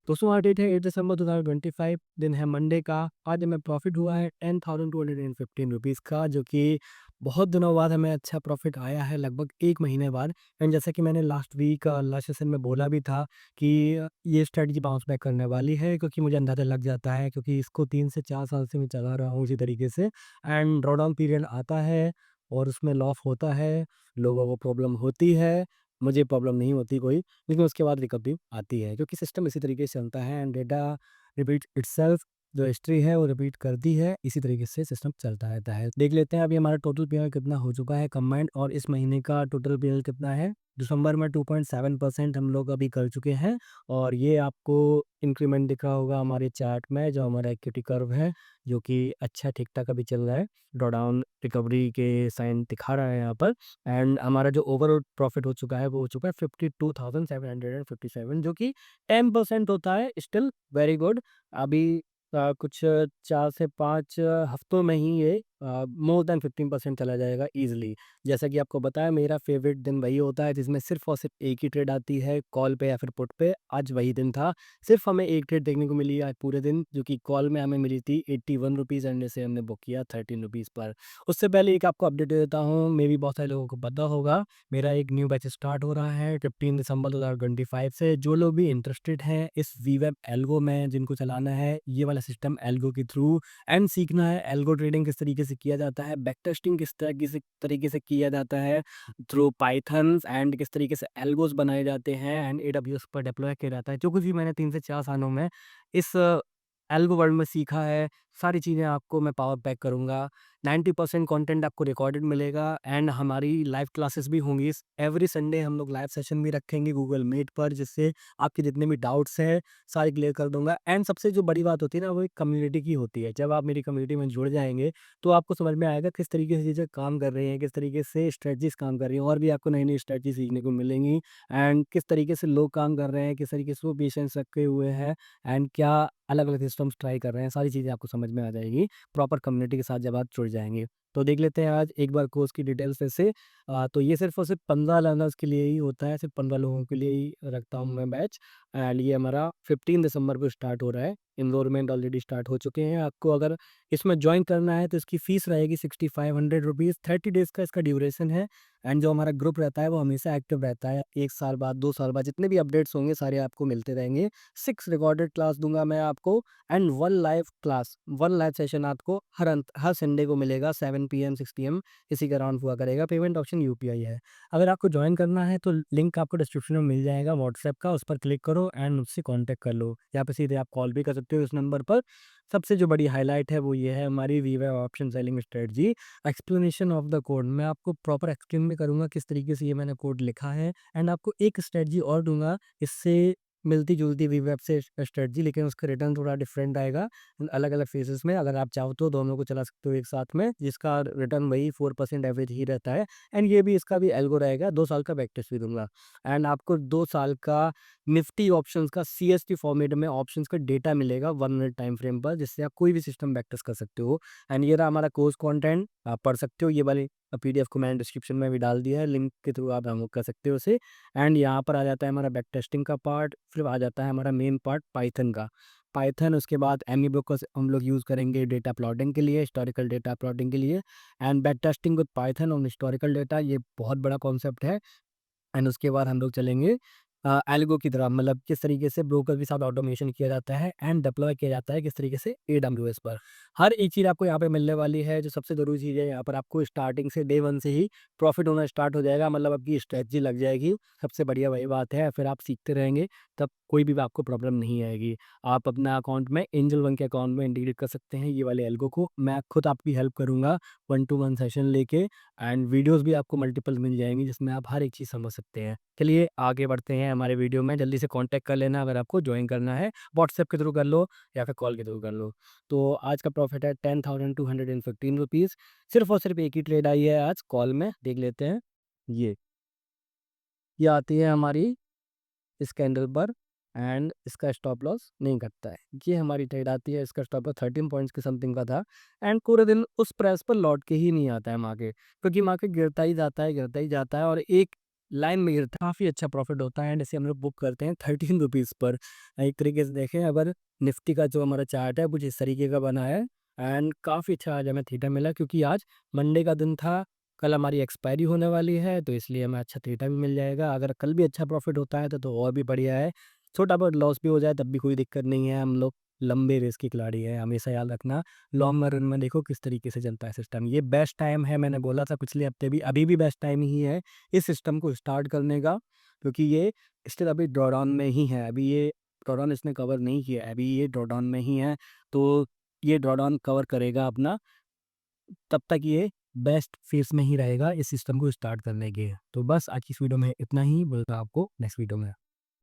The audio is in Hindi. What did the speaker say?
दोस्तों आज डेट है 8 दिसंबर 2025, दिन है मंडे का। आज हमें प्रॉफिट हुआ है 10,215 रुपीज़ का, जो कि बहुत दिनों बाद हमें अच्छा प्रॉफिट आया है, लगभग 1 महीने बाद। एंड जैसा कि मैंने लास्ट सेशन में बोला भी था कि ये स्ट्रैटेजी बाउंस बैक करने वाली है, क्योंकि मुझे अंदाज़ा लग जाता है, क्योंकि इसको 3 से 4 साल से मैं चला रहा हूँ इसी तरीके से। एंड ड्रॉडाउन पीरियड आता है और उसमें लॉस होता है, लोगों को प्रॉब्लम होती है, मुझे प्रॉब्लम नहीं होती कोई। लेकिन उसके बाद रिकवरी आती है, क्योंकि सिस्टम इसी तरीके से चलता है एंड डेटा रिपीट इटसेल्फ। जो हिस्ट्री है वो रिपीट करती है, इसी तरीके से सिस्टम चलता रहता है। देख लेते हैं अभी हमारा टोटल पेयर कितना हो चुका है कंबाइंड, और इस महीने का टोटल पेयर कितना है। दिसंबर में 2.7% हम लोग अभी कर चुके हैं, और ये आपको इंक्रीमेंट दिख रहा होगा हमारे चार्ट में, जो हमारा इक्विटी कर्व है, जो कि अच्छा ठीक ठाक अभी चल रहा है। ड्रॉडाउन रिकवरी के साइन दिखा रहा है यहाँ पर। एंड हमारा जो ओवरऑल प्रॉफिट हो चुका है वो हो चुका है 52,757, जो कि 10% होता है, स्टिल वेरी गुड। अभी कुछ 4 से 5 हफ्तों में ही ये मोर देन 15% चला जाएगा ईजिली। जैसा कि आपको बताया, मेरा फेवरेट दिन वही होता है जिसमें सिर्फ और सिर्फ एक ही ट्रेड आती है, कॉल पे या फिर पुट पे। आज वही दिन था, सिर्फ हमें एक ट्रेड देखने को मिली आज पूरे दिन, जो कि कॉल में हमें मिली थी 81 रुपीज़, एंड इसे हमने बुक किया 13 रुपीज़ पर। उससे पहले एक आपको अपडेट दे देता हूँ, मे बी बहुत सारे लोगों को पता होगा, मेरा एक न्यू बैच स्टार्ट हो रहा है 15 दिसंबर 2025 से। जो लोग भी इंटरेस्टेड हैं इस वीवेब एल्गो में, जिनको चलाना है ये वाला सिस्टम एल्गो के थ्रू, एंड सीखना है एल्गो ट्रेडिंग किस तरीके से किया जाता है, बैक टेस्टिंग किस तरीके से किया जाता है थ्रू पाइथन, एंड किस तरीके से एल्गोस बनाए जाते हैं एंड एडब्ल्यूएस पर डिप्लॉय किया जाता है, जो कुछ भी मैंने 3 से 4 सालों में इस एल्गो वर्ल्ड में सीखा है, सारी चीज़ें आपको मैं पावर पैक करूँगा। 90% कंटेंट आपको रिकॉर्डेड मिलेगा, एंड हमारी लाइव क्लासेस भी होंगी। एवरी संडे हम लोग लाइव सेशन भी रखेंगे गूगल मीट पर, जिससे आपके जितने भी डाउट्स हैं सारे क्लियर कर दूंगा। एंड सबसे जो बड़ी बात होती है ना, वो एक कम्युनिटी की होती है। जब आप मेरी कम्युनिटी में जुड़ जाएंगे तो आपको समझ में आएगा किस तरीके से चीज़ें काम कर रही हैं, किस तरीके से स्ट्रेटजीज काम कर रही हैं, और भी आपको नई नई स्ट्रेटजी सीखने को मिलेंगी। एंड किस तरीके से लोग काम कर रहे हैं, किस तरीके से वो पेशेंस रखे हुए हैं, एंड क्या अलग अलग सिस्टम्स ट्राई कर रहे हैं, सारी चीज़ें आपको समझ में आ जाएगी प्रॉपर कम्युनिटी के साथ जब आप जुड़ जाएँगे। तो देख लेते हैं आज एक बार कोर्स की डिटेल्स ऐसे। तो ये सिर्फ़ और सिर्फ़ 15 लर्नर्स के लिए ही होता है, सिर्फ़ 15 लोगों के लिए ही रखता हूँ मैं बैच। एंड ये हमारा 15 दिसंबर को स्टार्ट हो रहा है। एनरोलमेंट ऑलरेडी स्टार्ट हो चुके हैं। आपको अगर इसमें जॉइन करना है तो इसकी फ़ीस रहेगी 6500 रुपीज़। 30 डेज़ का इसका ड्यूरेशन है, एंड जो हमारा ग्रुप रहता है वो हमेशा एक्टिव रहता है। 1 साल बाद, 2 साल बाद जितने भी अपडेट्स होंगे सारे आपको मिलते रहेंगे। 6 रिकॉर्डेड क्लास दूँगा मैं आपको, and 1 live class, 1 live session आपको हर संडे को मिलेगा 7 पीएम 6 पीएम, इसी के अराउंड हुआ करेगा। पेमेंट ऑप्शन यूपीआई है। अगर आपको जॉइन करना है तो लिंक आपको डिस्क्रिप्शन में मिल जाएगा व्हाट्सएप का, उस पर क्लिक करो एंड मुझसे कॉन्टैक्ट कर लो, या पे सीधे आप कॉल भी कर सकते हो इस नंबर पर। सबसे जो बड़ी हाईलाइट है वो ये है हमारी Viva option selling strategy. Explanation of the code, मैं आपको प्रॉपर एक्सप्लेन भी करूँगा किस तरीके से ये मैंने कोड लिखा है, एंड आपको एक स्ट्रेटजी और दूँगा इससे मिलती-जुलती वीवेब से स्ट्रेटजी, लेकिन उसका रिटर्न थोड़ा डिफरेंट आएगा अलग-अलग फेजेस में। अगर आप चाहो तो दोनों को चला सकते हो एक साथ में, जिसका रिटर्न वही 4% एवरेज ही रहता है। एंड ये भी इसका भी एल्गो रहेगा, 2 साल का बैक टेस्ट भी दूँगा, एंड आपको 2 साल का निफ्टी ऑप्शंस का सीएसटी फॉर्मेट में ऑप्शंस का डेटा मिलेगा 1 मिनट टाइम फ्रेम पर, जिससे आप कोई भी सिस्टम बैक टेस्ट कर सकते हो। एंड ये रहा हमारा कोर्स कंटेंट, आप पढ़ सकते हो। ये वाली पीडीएफ को मैंने डिस्क्रिप्शन में भी डाल दिया है, लिंक के थ्रू आप डाउनलोड कर सकते हो उसे। एंड यहाँ पर आ जाता है हमारा बैक टेस्टिंग का पार्ट, फिर आ जाता है हमारा मेन पार्ट पाइथन का। पाइथन, उसके बाद एमीबुक को हम लोग यूज़ करेंगे डेटा प्लॉटिंग के लिए, हिस्टोरिकल डेटा प्लॉटिंग के लिए। And back testing with Python और हिस्टोरिकल डेटा, ये बहुत बड़ा कॉन्सेप्ट है। एंड उसके बाद हम लोग चलेंगे एल्गो की तरफ, मतलब किस तरीके से ब्रोकर के साथ ऑटोमेशन किया जाता है एंड डिप्लॉय किया जाता है किस तरीके से एडब्ल्यूएस पर। हर एक चीज़ आपको यहाँ पे मिलने वाली है। जो सबसे ज़रूरी चीज़ है, यहाँ पर आपको स्टार्टिंग से डे 1 से ही प्रॉफिट होना स्टार्ट हो जाएगा, मतलब आपकी स्ट्रेटजी लग जाएगी। सबसे बढ़िया वही बात है, फिर आप सीखते रहेंगे, तब कोई भी आपको प्रॉब्लम नहीं आएगी। आप अपना अकाउंट में एंजल वन के अकाउंट में इंटीग्रेट कर सकते हैं ये वाले एल्गो को। मैं खुद आपकी हेल्प करूँगा 1 टू 1 सेशन लेके, एंड वीडियोस भी आपको मल्टीपल मिल जाएँगी जिसमें आप हर एक चीज़ समझ सकते हैं। चलिए आगे बढ़ते हैं हमारे वीडियो में, जल्दी से कॉन्टैक्ट कर लेना अगर आपको जॉइन करना है, व्हाट्सएप के थ्रू कर लो या फिर कॉल के थ्रू कर लो। तो आज का प्रॉफिट है 10,215 रुपीज़। सिर्फ़ और सिर्फ़ एक ही ट्रेड आई है आज कॉल में, देख लेते हैं। ये ये आती है हमारी इस कैंडल पर, एंड इसका स्टॉप लॉस नहीं कटता है। ये हमारी ट्रेड आती है, इसका स्टॉप लॉस 13 पॉइंट्स के समथिंग का था, एंड पूरे दिन उस प्राइस पर लौट के ही नहीं आता है मार्केट, क्योंकि मार्केट गिरता ही जाता है, गिरता ही जाता है, और एक लाइन में गिरता है, काफ़ी अच्छा प्रॉफिट होता है एंड इसे हम लोग बुक करते हैं 13 रुपीज़ पर। एक तरीके से देखें अगर निफ्टी का जो हमारा चार्ट है कुछ इस तरीके का बना है एंड काफ़ी अच्छा आज हमें थीटा मिला क्योंकि आज मंडे का दिन था, कल हमारी एक्सपायरी होने वाली है तो इसलिए हमें अच्छा थीटा भी मिल जाएगा। अगर कल भी अच्छा प्रॉफिट होता है तो और भी बढ़िया है, छोटा बहुत लॉस भी हो जाए तब भी कोई दिक्कत नहीं है। हम लोग लंबे रेस की खिलाड़ी हैं, हमेशा याद रखना। लॉन्ग रन में देखो किस तरीके से चलता है सिस्टम। ये बेस्ट टाइम है, मैंने बोला था पिछले हफ्ते भी, अभी भी बेस्ट टाइम ही है इस सिस्टम को स्टार्ट करने का, क्योंकि ये स्टिल अभी ड्रॉडाउन में ही है। अभी ये ड्रॉडाउन इसने कवर नहीं किया है, अभी ये ड्रॉडाउन में ही है। तो ये ड्रॉडाउन कवर करेगा अपना, तब तक ये बेस्ट फेस में ही रहेगा इस सिस्टम को स्टार्ट करने के। तो बस आज की इस वीडियो में इतना ही, बोलता आपको नेक्स्ट वीडियो में।